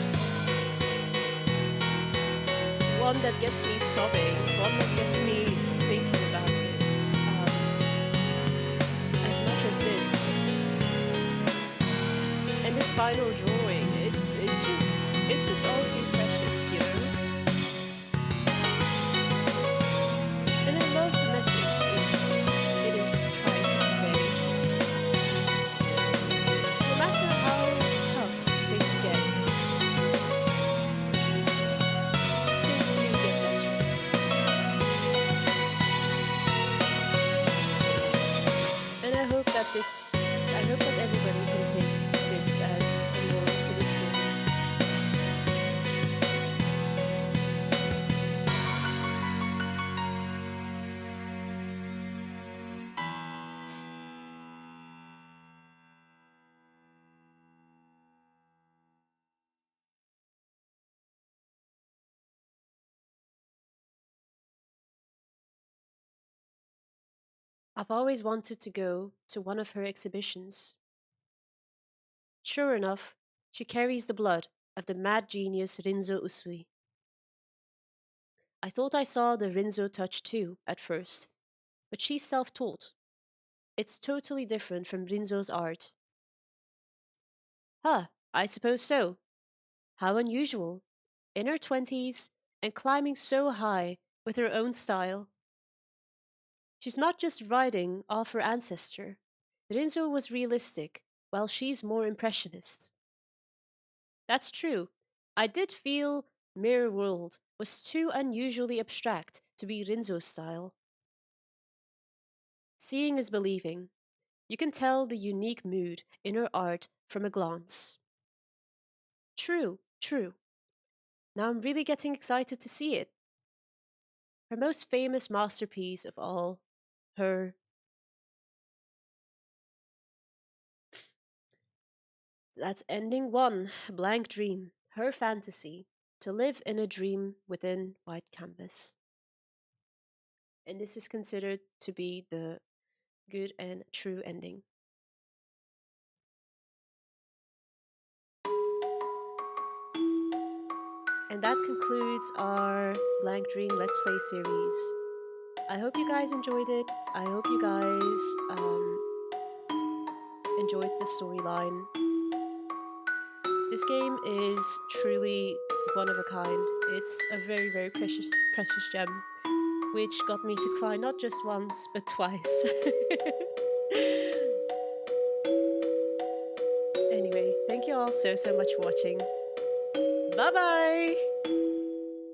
One that gets me sobbing, one that gets me thinking about it. As much as this. And this final drawing, it's just all too precious, you know? And I love the message it is trying to convey. No matter how tough things get, things do get better. And I hope that everybody can take this as a moral to the story. I've always wanted to go to one of her exhibitions. Sure enough, she carries the blood of the mad genius Rinzo Usui. I thought I saw the Rinzo touch too at first, but she's self taught. It's totally different from Rinzo's art. Huh, I suppose so. How unusual. In her 20s and climbing so high with her own style. She's not just riding off her ancestor. Rinzo was realistic, while she's more impressionist. That's true. I did feel Mirror World was too unusually abstract to be Rinzo's style. Seeing is believing. You can tell the unique mood in her art from a glance. True, true. Now I'm really getting excited to see it. Her most famous masterpiece of all, her. That's ending one, Blank Dream, her fantasy, to live in a dream within white canvas. And this is considered to be the good and true ending. And that concludes our Blank Dream Let's Play series. I hope you guys enjoyed it. I hope you guys enjoyed the storyline. This game is truly one of a kind. It's a very, very precious gem, which got me to cry not just once, but twice. Anyway, thank you all so much for watching. Bye bye!